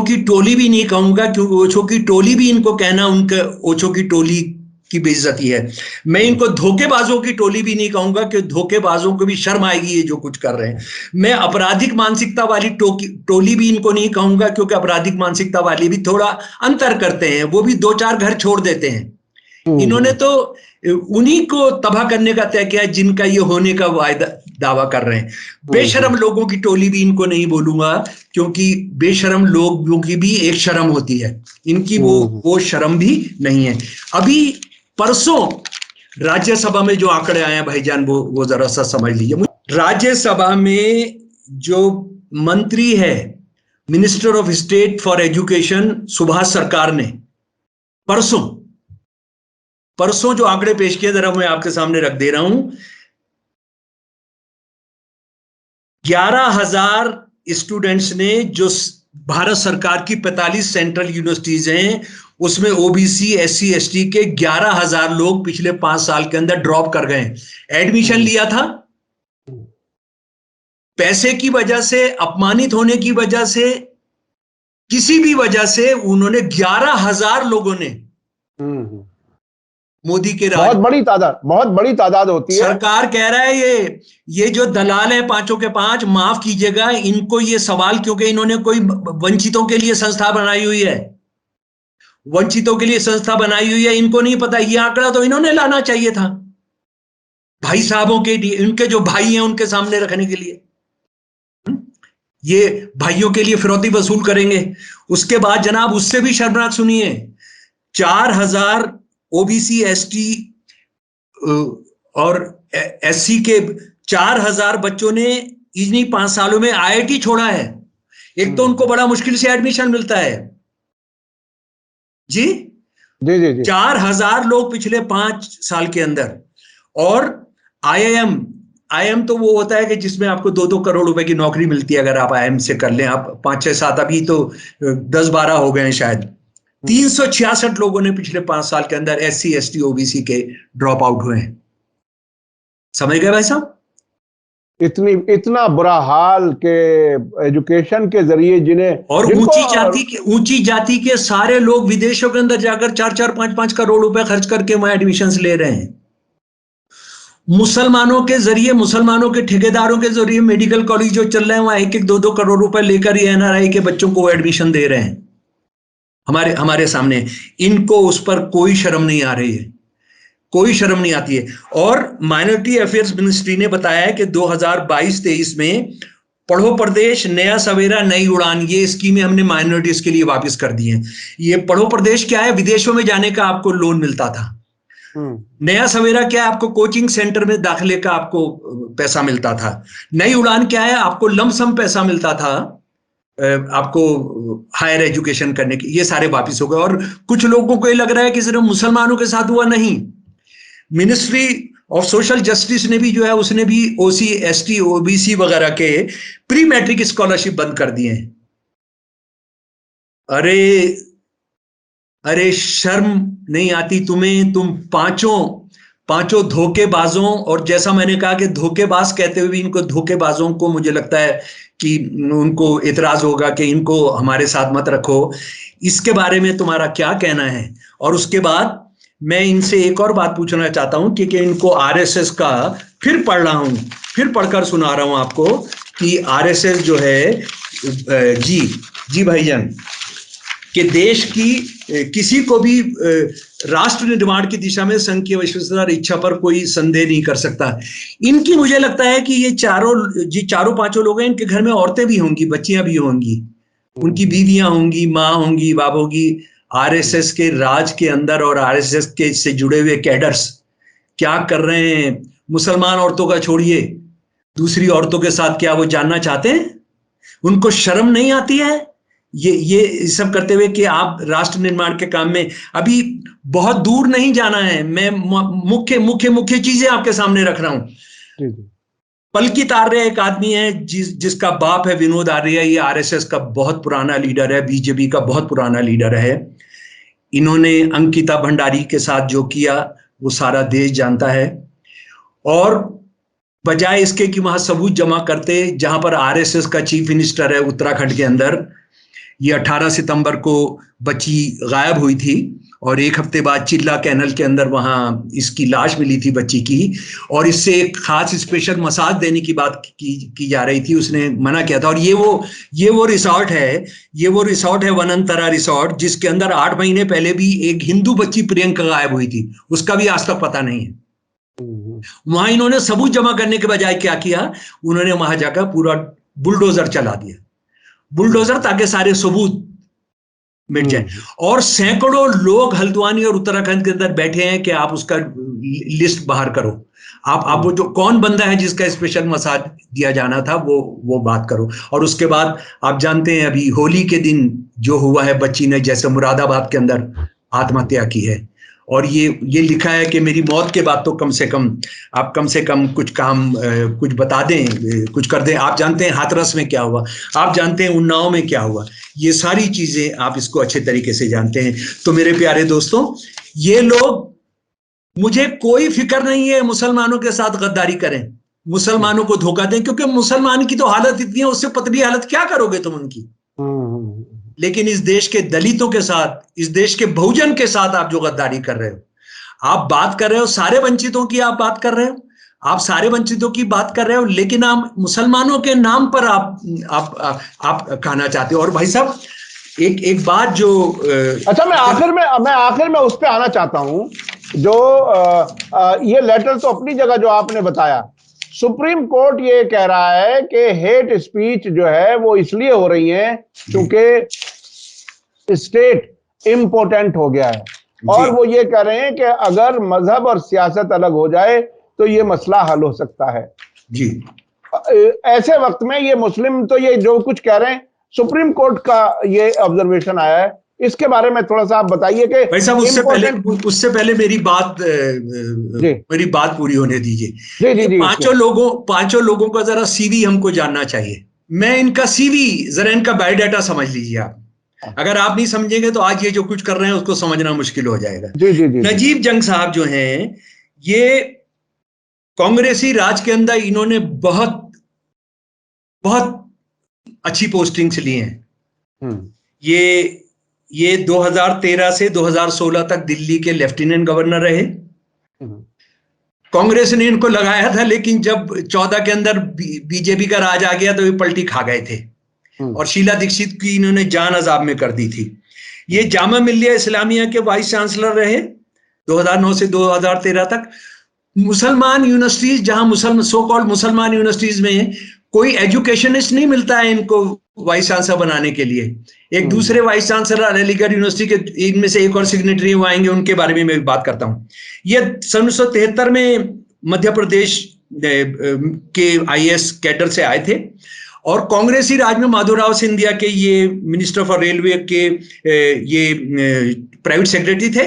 की टोली भी नहीं कहूंगा, क्योंकि ओछों की टोली भी इनको कहना उनके ओछों की टोली की बेइज्जती है। मैं इनको धोखेबाजों की टोली भी नहीं कहूंगा, कि धोखेबाजों को भी शर्म आएगी ये जो कुछ कर रहे हैं। मैं आपराधिक मानसिकता वाली टोली भी इनको नहीं कहूंगा, क्योंकि आपराधिक मानसिकता वाली भी थोड़ा अंतर करते हैं, वो भी 2-4 घर छोड़ देते हैं। इन्होंने तो उन्हीं को तबाह करने का तय किया जिनका ये होने का दावा कर रहे हैं। बेशरम लोगों की टोली भी इनको नहीं बोलूंगा, क्योंकि बेशरम लोगों की भी एक शर्म होती है, इनकी वो शर्म भी नहीं है। अभी परसों राज्यसभा में जो आंकड़े आए हैं भाईजान, वो जरा सा समझ लीजिए। राज्यसभा में जो मंत्री है, minister of state for education Subhash सरकार ने परसों जो आंकड़े पेश किए, जरा मैं आपके सामने रख दे रहा हूं। 11,000 स्टूडेंट्स ने, जो भारत सरकार की 45 सेंट्रल यूनिवर्सिटीज हैं, उसमें ओबीसी, एससी, एसटी के 11,000 लोग पिछले 5 साल के अंदर ड्रॉप कर गए। एडमिशन लिया था, पैसे की वजह से, अपमानित होने की वजह से, किसी भी वजह से उन्होंने 11,000 लोगों ने मोदी के राज, बहुत बड़ी तादाद होती है। सरकार कह रहा है ये जो दलाल है पांचों के पांच, माफ कीजिएगा इनको ये सवाल, क्योंकि इन्होंने कोई वंचितों के लिए संस्था बनाई हुई है, इनको नहीं पता। ये आंकड़ा तो इन्होंने लाना चाहिए था भाई साहबों के लिए, इनके जो भाई हैं उनके सामने रखने के लिए। ये भाइयों के लिए फिरौती वसूल करेंगे। उसके बाद जनाब उससे भी शर्मनाक सुनिए, 4000 ओबीसी, एसटी और एससी के 4000 बच्चों ने इन्हीं 5 सालों में आईआईटी छोड़ा है। एक तो उनको बड़ा मुश्किल से एडमिशन मिलता है जी जी जी जी। 4000 लोग पिछले 5 साल के अंदर। और आईआईएम तो वो होता है कि जिसमें आपको 2-2 करोड़ रुपए की नौकरी मिलती है अगर आप आईआईएम से कर लें। आप 5-6-7, अभी तो 10-12 हो गए हैं शायद। 366 लोगों ने पिछले 5 साल के अंदर एससी, एसटी, ओबीसी के ड्रॉप आउट हुए हैं। समझ गए भाई साहब? इतना बुरा हाल के एजुकेशन के जरिए और जिनको ऊंची जाति के सारे लोग विदेशों के अंदर जाकर 4-4, 5-5 करोड़ रुपए खर्च करके वहां एडमिशंस ले रहे हैं। मुसलमानों के जरिए, मुसलमानों के ठेकेदारों के जरिए मेडिकल कॉलेज जो चल रहे हैं वहां 1-1, 2-2 करोड़ रुपए लेकर ये एनआरआई के बच्चों को एडमिशन दे रहे हैं हमारे सामने। इनको उस पर कोई शर्म नहीं आ रही है, कोई शर्म नहीं आती है। और माइनॉरिटी अफेयर्स मिनिस्ट्री ने बताया है कि 2022-23 में पढ़ो प्रदेश, नया सवेरा, नई उड़ान, ये स्कीमें हमने माइनॉरिटीज के लिए वापस कर दी हैं। ये पढ़ो प्रदेश क्या है? विदेशों में जाने का आपको लोन मिलता था। नया सवेरा क्या है? आपको कोचिंग सेंटर में दाखिले का आपको पैसा मिलता था। नई उड़ान क्या है? आपको लमसम पैसा मिलता था आपको हायर एजुकेशन करने की। ये सारे वापिस हो गए। और कुछ लोगों को ये लग रहा है कि सिर्फ मुसलमानों के साथ हुआ, नहीं। मिनिस्ट्री ऑफ सोशल जस्टिस ने भी जो है उसने भी ओसी, एसटी, ओबीसी वगैरह के प्री मैट्रिक स्कॉलरशिप बंद कर दिए हैं। अरे शर्म नहीं आती तुम्हें? तुम पांचों धोखेबाजों, और जैसा मैंने कहा कि धोखेबाज कहते हुए भी इनको धोखेबाजों को मुझे लगता है कि उनको इतराज होगा कि इनको हमारे साथ मत रखो। इसके बारे में तुम्हारा क्या कहना है? और उसके बाद मैं इनसे एक और बात पूछना चाहता हूं कि इनको आरएसएस का फिर पढ़ रहा हूं, फिर पढ़कर सुना रहा हूं आपको कि आरएसएस जो है जी भाईजान, कि देश की किसी को भी राष्ट्र निर्माण की दिशा में संघ की विश्वसनीयता और इच्छा पर कोई संदेह नहीं कर सकता। इनकी मुझे लगता है कि ये चारों पांचों लोग हैं, इनके घर में औरतें भी होंगी, बच्चियां भी होंगी, उनकी बीवियां होंगी, माँ होंगी, बाप होगी। आरएसएस के राज के अंदर और आरएसएस के से जुड़े हुए कैडर्स क्या कर रहे हैं? मुसलमान औरतों का छोड़िए, दूसरी औरतों के साथ क्या वो जानना चाहते हैं? उनको शर्म नहीं आती है ये सब करते हुए कि आप राष्ट्र निर्माण के काम में? अभी बहुत दूर नहीं जाना है, मैं मुख्य चीजें आपके सामने रख रहा हूं। पलकित आर्य एक आदमी है जिसका बाप है विनोद आर्य। ये आरएसएस का बहुत पुराना लीडर है, बीजेपी का बहुत पुराना लीडर है। इन्होंने अंकिता भंडारी के साथ जो किया वो सारा देश जानता है। और बजाय इसके कि वहां सबूत जमा करते, जहां पर आरएसएस का चीफ मिनिस्टर है उत्तराखंड के अंदर, ये 18 सितंबर को बच्ची गायब हुई थी और एक हफ्ते बाद चिल्ला कैनल के अंदर वहां इसकी लाश मिली थी बच्ची की। और इससे एक खास स्पेशल मसाज देने की बात की जा रही थी, उसने मना किया था। और ये वो रिसोर्ट है वनंतरा रिसोर्ट, जिसके अंदर 8 महीने पहले भी एक हिंदू बच्ची प्रियंका गायब हुई थी, उसका भी आज तक पता नहीं है। वहां इन्होंने सबूत जमा करने के बजाय क्या किया? उन्होंने वहां जाकर पूरा बुलडोजर चला दिया, बुलडोजर, ताकि सारे सबूत मिट जाए। और सैकड़ों लोग हल्द्वानी और उत्तराखंड के अंदर बैठे हैं कि आप उसका लिस्ट बाहर करो, आप वो जो कौन बंदा है जिसका स्पेशल मसाज दिया जाना था वो बात करो। और उसके बाद आप जानते हैं अभी होली के दिन जो हुआ है, बच्ची ने जैसे मुरादाबाद के अंदर आत्महत्या की है। और ये लिखा है कि मेरी मौत के बाद तो कम से कम कुछ काम कुछ बता दें, कुछ कर दें। आप जानते हैं हाथरस में क्या हुआ, आप जानते हैं उन्नाव में क्या हुआ, ये सारी चीजें आप इसको अच्छे तरीके से जानते हैं। तो मेरे प्यारे दोस्तों, ये लोग, मुझे कोई फिक्र नहीं है मुसलमानों के साथ गद्दारी करें, मुसलमानों को धोखा दें, क्योंकि मुसलमान की तो हालत इतनी है, उससे पतली हालत क्या करोगे तुम उनकी। लेकिन इस देश के दलितों के साथ, इस देश के बहुजन के साथ आप जो गद्दारी कर रहे हो, आप बात कर रहे हो सारे वंचितों की, आप बात कर रहे हो, आप सारे वंचितों की बात कर रहे हो, लेकिन आप मुसलमानों के नाम पर आप कहना चाहते हो। और भाई साहब एक बात जो अच्छा, मैं आखिर में उस पर आना चाहता हूं, जो ये लेटर तो अपनी जगह जो आपने बताया, सुप्रीम कोर्ट ये कह रहा है कि हेट स्पीच जो है वो इसलिए हो रही है क्योंकि स्टेट इम्पोर्टेंट हो गया है, और वो ये कह रहे हैं कि अगर मजहब और सियासत अलग हो जाए तो ये मसला हल हो सकता है जी। ऐसे वक्त में ये मुस्लिम तो ये जो कुछ कह रहे हैं, सुप्रीम कोर्ट का ये ऑब्जर्वेशन आया है, इसके बारे में थोड़ा सा आप बताइए कि भाई साहब उससे पहले मेरी बात पूरी होने दीजिए। जी जी पांचों लोगों का जरा सीवी हमको जानना चाहिए। मैं इनका सीवी, जरा इनका बायोडाटा समझ लीजिए आप। अगर आप नहीं समझेंगे तो आज ये जो कुछ कर रहे हैं उसको समझना मुश्किल हो जाएगा। जी नजीब जंग साहब जो हैं, ये कांग्रेसी राज के अंदर इन्होंने बहुत बहुत अच्छी पोस्टिंग्स ली हैं। ये 2013 से 2016 तक दिल्ली के लेफ्टिनेंट गवर्नर रहे। कांग्रेस ने इनको लगाया था, लेकिन जब 14 के अंदर बीजेपी का राज आ गया तो ये पलटी खा गए थे और शीला दीक्षित की इन्होंने जान अजाब में कर दी थी। ये जामा मिल्लिया इस्लामिया के वाइस चांसलर रहे 2009 से 2013 तक। मुसलमान यूनिवर्सिटीज, जहां सो कॉल्ड मुसलमान यूनिवर्सिटीज में कोई एजुकेशनिस्ट नहीं मिलता है इनको वाइस चांसलर बनाने के लिए। एक दूसरे वाइस चांसलर अलीगढ़ यूनिवर्सिटी के, इनमें से एक और सिग्नेटरी वो आएंगे, उनके बारे में मैं बात करता हूं। ये 1973 में मध्य प्रदेश के आईएएस कैडर से आए थे और कांग्रेसी राज में माधवराव सिंधिया के ये मिनिस्टर फॉर रेलवे के ये प्राइवेट सेक्रेटरी थे।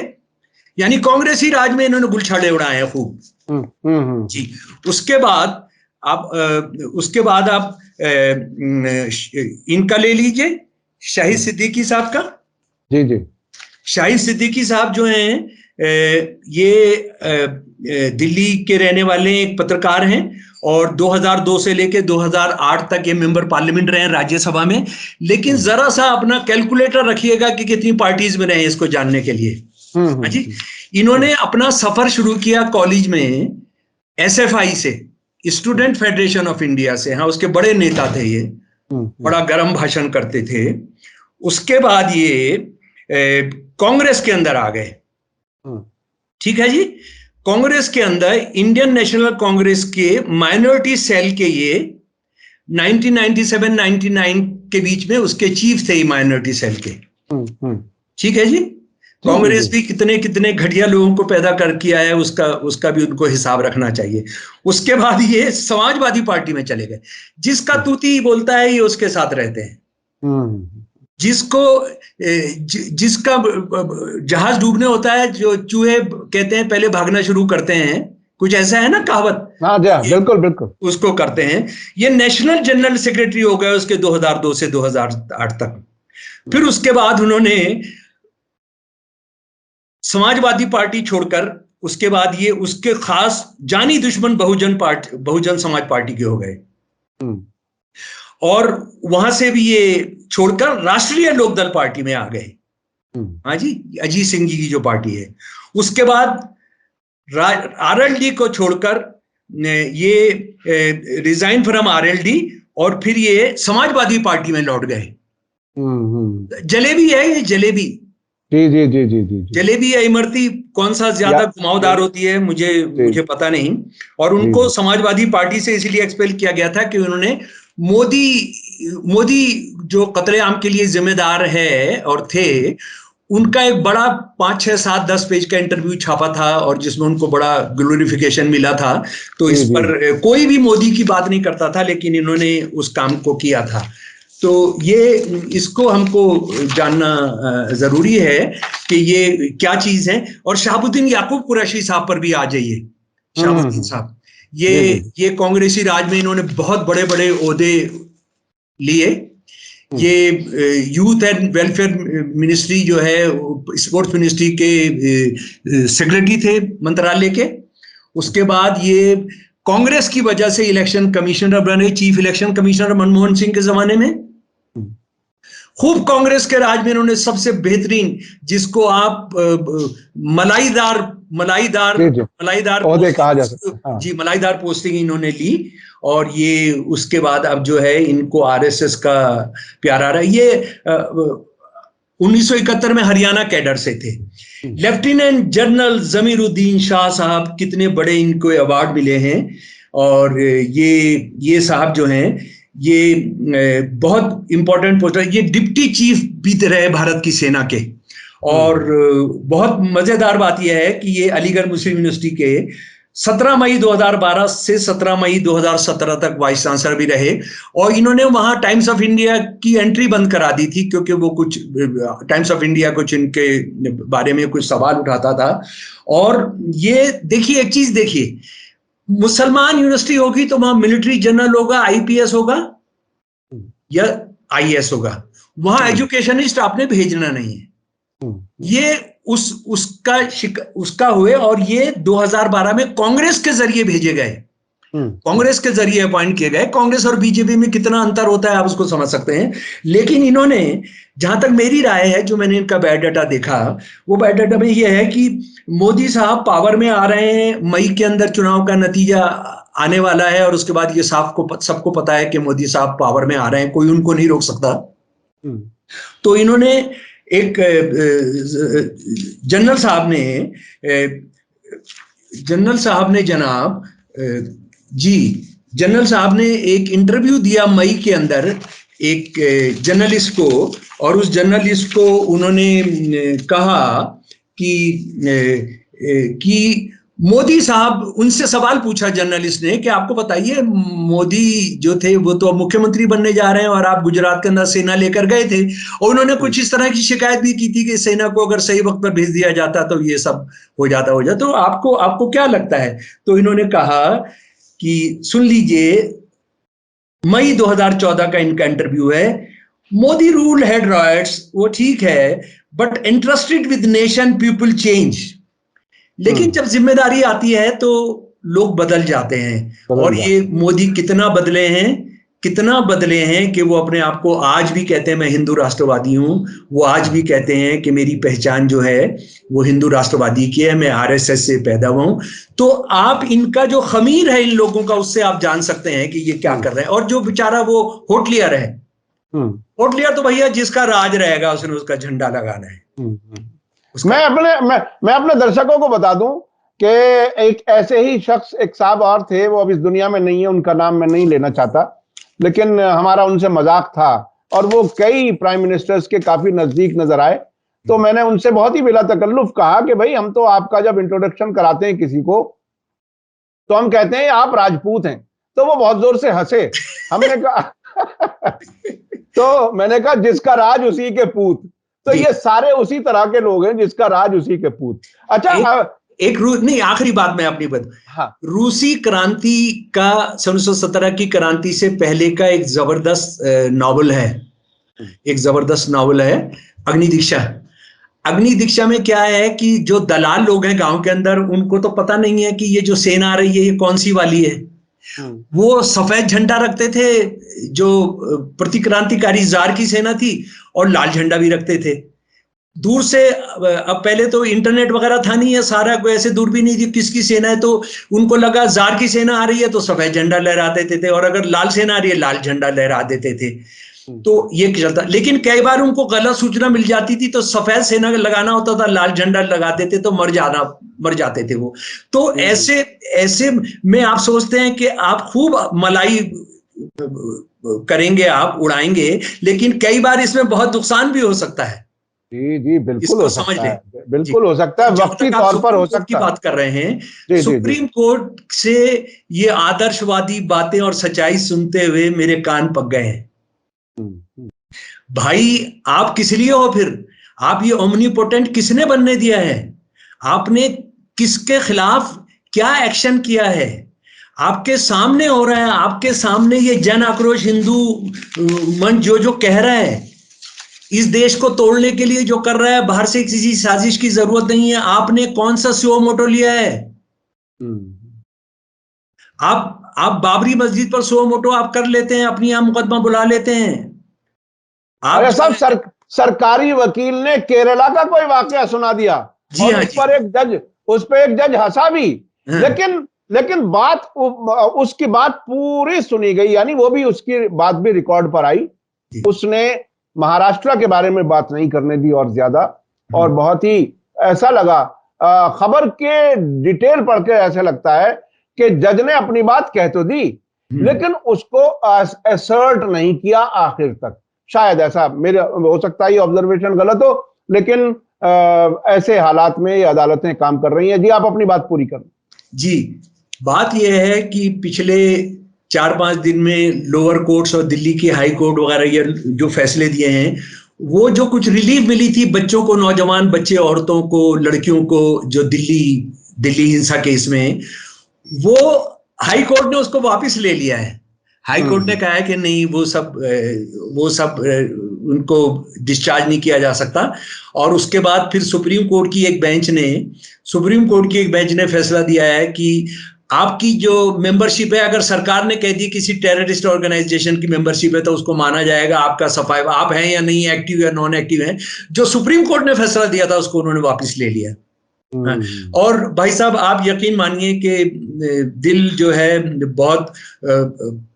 यानी कांग्रेसी राज में इन्होंने गुलछाड़े उड़ाए हैं खूब जी। उसके बाद आप इनका ले लीजिए, शाहिद सिद्दीकी साहब का। जी। शाहिद सिद्दीकी साहब जो हैं ये दिल्ली के रहने वाले एक पत्रकार हैं और 2002 से लेके 2008 तक ये मेंबर पार्लियामेंट रहे राज्यसभा में। लेकिन जरा सा अपना कैलकुलेटर रखिएगा कि कितनी पार्टीज में रहे इसको जानने के लिए। हाँ जी। इन्होंने अपना सफर शुरू किया कॉलेज में एसएफआई से, स्टूडेंट फेडरेशन ऑफ इंडिया से। हाँ, उसके बड़े नेता थे ये, बड़ा गर्म भाषण करते थे। उसके बाद ये कांग्रेस के अंदर आ गए। ठीक है जी। कांग्रेस के अंदर इंडियन नेशनल कांग्रेस के माइनॉरिटी सेल के ये 1997-99 के बीच में उसके चीफ थे माइनॉरिटी सेल के। ठीक है जी। कांग्रेस भी कितने कितने घटिया लोगों को पैदा कर किया है, उसका भी उनको हिसाब रखना चाहिए। उसके बाद ये समाजवादी पार्टी में चले गए। जिसका तूती बोलता है ये उसके साथ रहते हैं। जिसका जहाज डूबने होता है, जो चूहे कहते हैं पहले भागना शुरू करते हैं, कुछ ऐसा है ना कहावत। हाँ बिल्कुल उसको करते हैं। ये नेशनल जनरल सेक्रेटरी हो गए उसके 2002 से 2008 तक। फिर उसके बाद उन्होंने समाजवादी पार्टी छोड़कर उसके बाद ये उसके खास जानी दुश्मन बहुजन समाज पार्टी के हो गए और वहां से भी ये छोड़कर राष्ट्रीय लोकदल पार्टी में आ गए। हाँ जी, अजीत सिंह जी की जो पार्टी है। उसके बाद आरएलडी को छोड़कर ये रिजाइन फ्रॉम आरएलडी और फिर ये समाजवादी पार्टी में लौट गए। जलेबी है ये, जलेबी। जी। जलेबी या इमरती, कौन सा ज्यादा घुमावदार होती है मुझे पता नहीं। और उनको समाजवादी पार्टी से इसलिए एक्सपेल किया गया था कि उन्होंने मोदी जो कत्लेआम के लिए जिम्मेदार है और थे, उनका एक बड़ा 5, 6, 7, 10 पेज का इंटरव्यू छापा था और जिसमें उनको बड़ा ग्लोरिफिकेशन मिला था। तो इस पर कोई भी मोदी की बात नहीं करता था, लेकिन इन्होंने उस काम को किया था। तो इसको हमको जानना जरूरी है कि ये क्या चीज है। और शहाबुद्दीन याकूब कुरैशी साहब पर भी आ जाइए। शहाबुद्दीन साहब ये कांग्रेसी राज में इन्होंने बहुत बड़े बड़े ओहदे लिए। ये यूथ एंड वेलफेयर मिनिस्ट्री जो है, स्पोर्ट्स मिनिस्ट्री के सेक्रेटरी थे मंत्रालय के। उसके बाद ये कांग्रेस की वजह से इलेक्शन कमिश्नर बने, chief election commissioner Manmohan Singh के जमाने में। खूब कांग्रेस के राज में इन्होंने सबसे बेहतरीन, जिसको आप मलाईदार कहा जा सकता है जी, मलाईदार पोस्टिंग इन्होंने ली। और ये उसके बाद अब जो है इनको आरएसएस का प्यार आ रहा है। ये 1971 में हरियाणा कैडर से थे। लेफ्टिनेंट जनरल जमीरुद्दीन शाह साहब, कितने बड़े इनको अवार्ड मिले हैं। और ये साहब जो हैं ये बहुत इंपॉर्टेंट पोस्ट है, ये डिप्टी चीफ भी रहे भारत की सेना के। और बहुत मजेदार बात यह है कि ये अलीगढ़ मुस्लिम यूनिवर्सिटी के 17 मई 2012 से 17 मई 2017 तक वाइस चांसलर भी रहे। और इन्होंने वहां टाइम्स ऑफ इंडिया की एंट्री बंद करा दी थी, क्योंकि वो कुछ टाइम्स ऑफ इंडिया कुछ इनके बारे में कुछ सवाल उठाता था। और ये देखिए, एक चीज देखिए, मुसलमान यूनिवर्सिटी होगी तो वहां मिलिट्री जनरल होगा, आईपीएस होगा या आईएएस होगा, वहां एजुकेशनिस्ट आपने भेजना नहीं है। ये उसका हुए, और ये 2012 में कांग्रेस के जरिए भेजे गए, कांग्रेस के जरिए अपॉइंट किए गए। कांग्रेस और बीजेपी में कितना अंतर होता है आप उसको समझ सकते हैं। लेकिन इन्होंने, जहां तक मेरी राय है, जो मैंने इनका बायोडाटा देखा, वो बायोडाटा में ये है कि मोदी साहब पावर में आ रहे हैं, मई के अंदर चुनाव का नतीजा आने वाला है, और उसके बाद ये सबको पता है कि मोदी साहब पावर में आ रहे हैं, कोई उनको नहीं रोक सकता। तो इन्होंने एक जनरल साहब ने एक इंटरव्यू दिया मई के अंदर एक जर्नलिस्ट को, और उस जर्नलिस्ट को उन्होंने कहा कि मोदी साहब, उनसे सवाल पूछा जर्नलिस्ट ने कि आपको बताइए, मोदी जो थे वो तो अब मुख्यमंत्री बनने जा रहे हैं, और आप गुजरात के अंदर सेना लेकर गए थे, और उन्होंने कुछ इस तरह की शिकायत भी की थी कि सेना को अगर सही वक्त पर भेज दिया जाता तो ये सब हो जाता। तो आपको क्या लगता है? तो इन्होंने कहा कि सुन लीजिए, मई 2014 का इनका इंटरव्यू है, मोदी रूल हैड राइट्स, वो ठीक है, but interested with nation people change. लेकिन जब जिम्मेदारी आती है तो लोग बदल जाते हैं। और ये मोदी कितना बदले हैं कि वो अपने आप को आज भी कहते हैं मैं हिंदू राष्ट्रवादी हूं। वो आज भी कहते हैं कि मेरी पहचान जो है वो हिंदू राष्ट्रवादी की है, मैं आरएसएस से पैदा हुआ हूं। तो आप इनका जो खमीर है इन लोगों का, उससे आप जान सकते हैं कि ये क्या कर रहे हैं। और जो बेचारा वो होटलियर है, होटलियर तो भैया जिसका राज रहेगा उसने उसका झंडा लगाना है। मैं अपने दर्शकों को बता दूं कि एक ऐसे ही शख्स, एक साहब और थे, वो अब इस दुनिया में नहीं है, उनका नाम मैं नहीं लेना चाहता, लेकिन हमारा उनसे मजाक था, और वो कई प्राइम मिनिस्टर्स के काफी नजदीक नजर आए। तो मैंने उनसे बहुत ही बिला तकल्लुफ कहा कि भाई, हम तो आपका जब इंट्रोडक्शन कराते हैं किसी को तो हम कहते हैं आप राजपूत हैं। तो वो बहुत जोर से हंसे। हमने कहा तो मैंने कहा जिसका राज उसी के पूत। तो ये सारे उसी तरह के लोग हैं, जिसका राज उसी के पूत। अच्छा, नहीं, आखिरी बात मैं अपनी बात, हाँ, रूसी क्रांति का 1917 की क्रांति से पहले का एक जबरदस्त नॉवल है, अग्नि दीक्षा में क्या है कि जो दलाल लोग हैं गांव के अंदर, उनको तो पता नहीं है कि ये जो सेना आ रही है ये कौन सी वाली है। वो सफेद झंडा रखते थे जो प्रतिक्रांतिकारी जार की सेना थी, और लाल झंडा भी रखते थे दूर से। अब पहले तो इंटरनेट वगैरह था नहीं है, सारा कोई ऐसे दूर भी नहीं थी किसकी सेना है, तो उनको लगा जार की सेना आ रही है तो सफेद झंडा लहरा देते थे, और अगर लाल सेना आ रही है लाल झंडा लहरा देते थे। तो ये चलता, लेकिन कई बार उनको गलत सूचना मिल जाती थी, तो सफेद सेना लगाना होता था, लाल झंडा लगा देते तो मर जाते थे वो। तो ऐसे में आप सोचते हैं कि आप खूब मलाई करेंगे, आप उड़ाएंगे, लेकिन कई बार इसमें बहुत नुकसान भी हो सकता है। जी बिल्कुल हो सकता है, बिल्कुल हो सकता है, वक्ती तौर पर हो सकता है। की बात कर रहे हैं, सुप्रीम कोर्ट से ये आदर्शवादी बातें और सच्चाई सुनते हुए मेरे कान पक गए हैं। भाई आप किस लिए हो फिर? आप ये ओमनीपोटेंट किसने बनने दिया है? आपने किसके खिलाफ क्या एक्शन किया है? आपके सामने हो रहा है, आपके सामने ये जन आक्रोश हिंदू मंच जो कह रहा है, इस देश को तोड़ने के लिए जो कर रहा है, बाहर से किसी साजिश की जरूरत नहीं है। आपने कौन सा सुओ मोटो लिया है? आप बाबरी मस्जिद पर सुओ मोटो आप कर लेते हैं, अपनी यहां मुकदमा बुला लेते हैं। आप सब सरकारी वकील ने केरला का कोई वाकया सुना दिया, और उस पर एक जज हंसा भी, लेकिन बात, उसकी बात पूरी सुनी गई, यानी वो भी, उसकी बात भी रिकॉर्ड पर आई। उसने महाराष्ट्र के बारे में बात नहीं करने दी और ज्यादा, और बहुत ही ऐसा लगा, खबर के डिटेल पढ़ के ऐसा लगता है कि जज ने अपनी बात कह तो दी, लेकिन उसको असर्ट नहीं किया आखिर तक। शायद ऐसा मेरे हो सकता है, ये ऑब्जर्वेशन गलत हो, लेकिन ऐसे हालात में ये अदालतें काम कर रही हैं। जी, आप अपनी बात पूरी करें। जी, बात यह है कि पिछले 4-5 दिन में लोअर कोर्ट्स और दिल्ली की हाई कोर्ट वगैरह ये जो फैसले दिए हैं, वो जो कुछ रिलीफ मिली थी बच्चों को, नौजवान बच्चे, औरतों को, लड़कियों को, जो दिल्ली हिंसा केस में, वो हाई कोर्ट ने उसको वापस ले लिया है। हाई कोर्ट ने कहा है कि नहीं, वो सब उनको डिस्चार्ज नहीं किया जा सकता। और उसके बाद फिर सुप्रीम कोर्ट की एक बेंच ने फैसला दिया है कि आपकी जो मेंबरशिप है, अगर सरकार ने कह दी किसी टेररिस्ट ऑर्गेनाइजेशन की मेंबरशिप है, तो उसको माना जाएगा आपका सफाई, आप हैं या नहीं, एक्टिव या नॉन एक्टिव हैं। जो सुप्रीम कोर्ट ने फैसला दिया था उसको उन्होंने वापस ले लिया। और भाई साहब, आप यकीन मानिए कि दिल जो है बहुत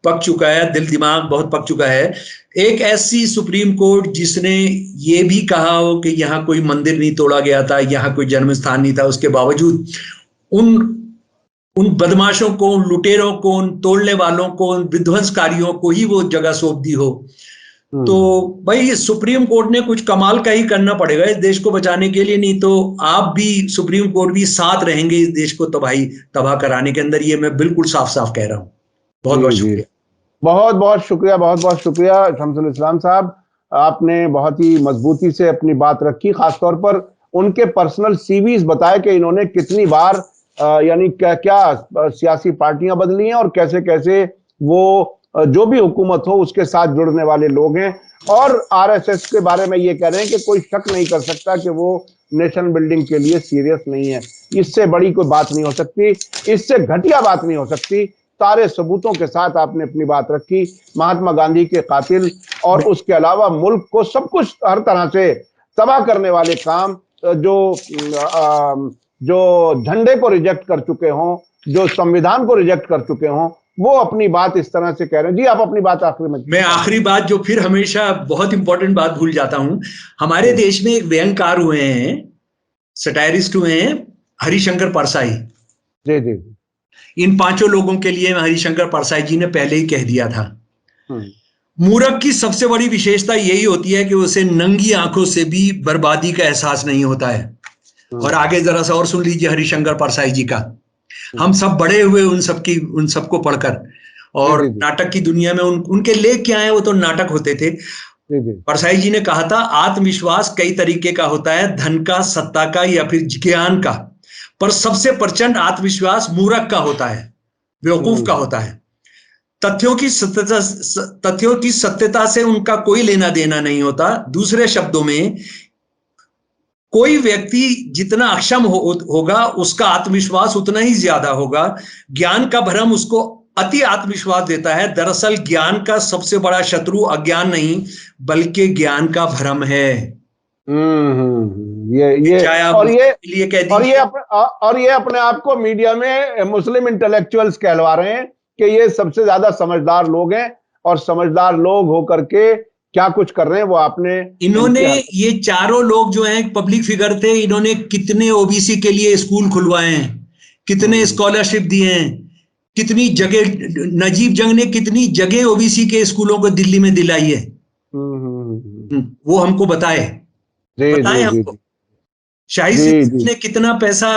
पक चुका है, दिल दिमाग बहुत पक चुका है। एक ऐसी सुप्रीम कोर्ट जिसने ये भी कहा हो कि यहाँ कोई मंदिर नहीं तोड़ा गया था, यहाँ कोई जन्म स्थान नहीं था, उसके बावजूद उन बदमाशों को, उन लुटेरों को, उन तोड़ने वालों को, उन विध्वंसकारियों को ही वो जगह सौंप दी हो, तो भाई सुप्रीम कोर्ट ने कुछ कमाल का ही करना पड़ेगा इस देश को बचाने के लिए। नहीं तो आप भी, सुप्रीम कोर्ट भी साथ रहेंगे इस देश को तबाह कराने के अंदर। ये मैं बिल्कुल साफ साफ कह रहा हूँ। बहुत बहुत शुक्रिया। बहुत बहुत शुक्रिया शमसुल इस्लाम साहब, आपने बहुत ही मजबूती से अपनी बात रखी। खासतौर पर उनके पर्सनल सीवीज बताए कि इन्होंने कितनी बार यानी क्या सियासी पार्टियां बदली हैं और कैसे कैसे वो जो भी हुकूमत हो उसके साथ जुड़ने वाले लोग हैं। और आरएसएस के बारे में ये कह रहे हैं कि कोई शक नहीं कर सकता कि वो नेशन बिल्डिंग के लिए सीरियस नहीं है। इससे बड़ी कोई बात नहीं हो सकती, इससे घटिया बात नहीं हो सकती। सारे सबूतों के साथ आपने अपनी बात रखी। महात्मा गांधी के कातिल और उसके अलावा मुल्क को सब कुछ हर तरह से तबाह करने वाले काम, जो झंडे को रिजेक्ट कर चुके हों, जो संविधान को रिजेक्ट कर चुके हों, वो अपनी बात इस तरह से कह रहे हैं। जी, आप अपनी बात आखिरी में। मैं आखिरी बात, जो फिर हमेशा बहुत इंपॉर्टेंट बात भूल जाता हूं, हमारे देश में एक व्यंगकार हुए हैं, सटायरिस्ट हुए हैं, हरिशंकर परसाई। जी जी। इन 5 लोगों के लिए हरिशंकर परसाई जी ने पहले ही कह दिया था, मूर्ख की सबसे बड़ी विशेषता यही होती है कि उसे नंगी आंखों से भी बर्बादी का एहसास नहीं होता है। और आगे जरा सा और सुन लीजिए हरिशंकर परसाई जी का। हम सब बड़े हुए उन सबको पढ़कर, और नाटक की दुनिया में उनके लेख क्या है, वो तो नाटक होते थे। परसाई जी ने कहा था, आत्मविश्वास कई तरीके का होता है, धन का, सत्ता का या फिर ज्ञान का, पर सबसे प्रचंड आत्मविश्वास मूर्ख का होता है, बेवकूफ का होता है। तथ्यों की सत्यता से उनका कोई लेना देना नहीं होता। दूसरे शब्दों में, कोई व्यक्ति जितना अक्षम होगा उसका आत्मविश्वास उतना ही ज्यादा होगा। ज्ञान का भ्रम उसको अति आत्मविश्वास देता है। दरअसल ज्ञान का सबसे बड़ा शत्रु अज्ञान नहीं बल्कि ज्ञान का भ्रम है। ये अपने आप को मीडिया में मुस्लिम इंटेलेक्चुअल्स कहलवा रहे हैं कि ये सबसे ज्यादा समझदार लोग हैं, और समझदार लोग होकर के क्या कुछ कर रहे हैं वो इन्होंने ये चारों लोग जो हैं पब्लिक फिगर थे, इन्होंने कितने ओबीसी के लिए स्कूल खुलवाए हैं, कितने स्कॉलरशिप दिए हैं, कितनी जगह, नजीब जंग ने कितनी जगह ओबीसी के स्कूलों को दिल्ली में दिलाई है, वो हमको बताए हमको। शाही सिंह ने कितना पैसा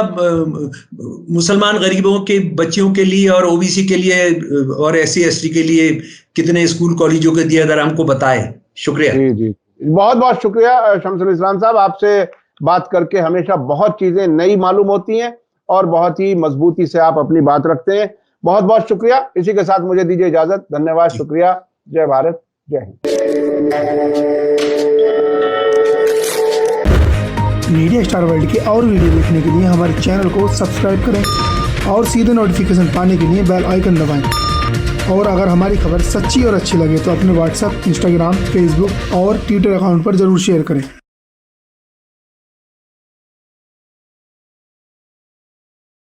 मुसलमान गरीबों के बच्चों के लिए और ओबीसी के लिए और SC ST के लिए कितने स्कूल कॉलेजों के दिया, अगर हमको बताए। शुक्रिया। जी जी, बहुत बहुत शुक्रिया शमसुल इस्लाम साहब, आपसे बात करके हमेशा बहुत चीजें नई मालूम होती हैं और बहुत ही मजबूती से आप अपनी बात रखते हैं। बहुत बहुत शुक्रिया। इसी के साथ मुझे दीजिए इजाजत। धन्यवाद, शुक्रिया। जय भारत, जय हिंद। मीडिया स्टार वर्ल्ड के और वीडियो देखने के लिए हमारे चैनल को सब्सक्राइब करें और सीधे नोटिफिकेशन पाने के लिए बेल आइकन दबाएं। और अगर हमारी खबर सच्ची और अच्छी लगे तो अपने व्हाट्सएप, इंस्टाग्राम, फेसबुक और ट्विटर अकाउंट पर जरूर शेयर करें।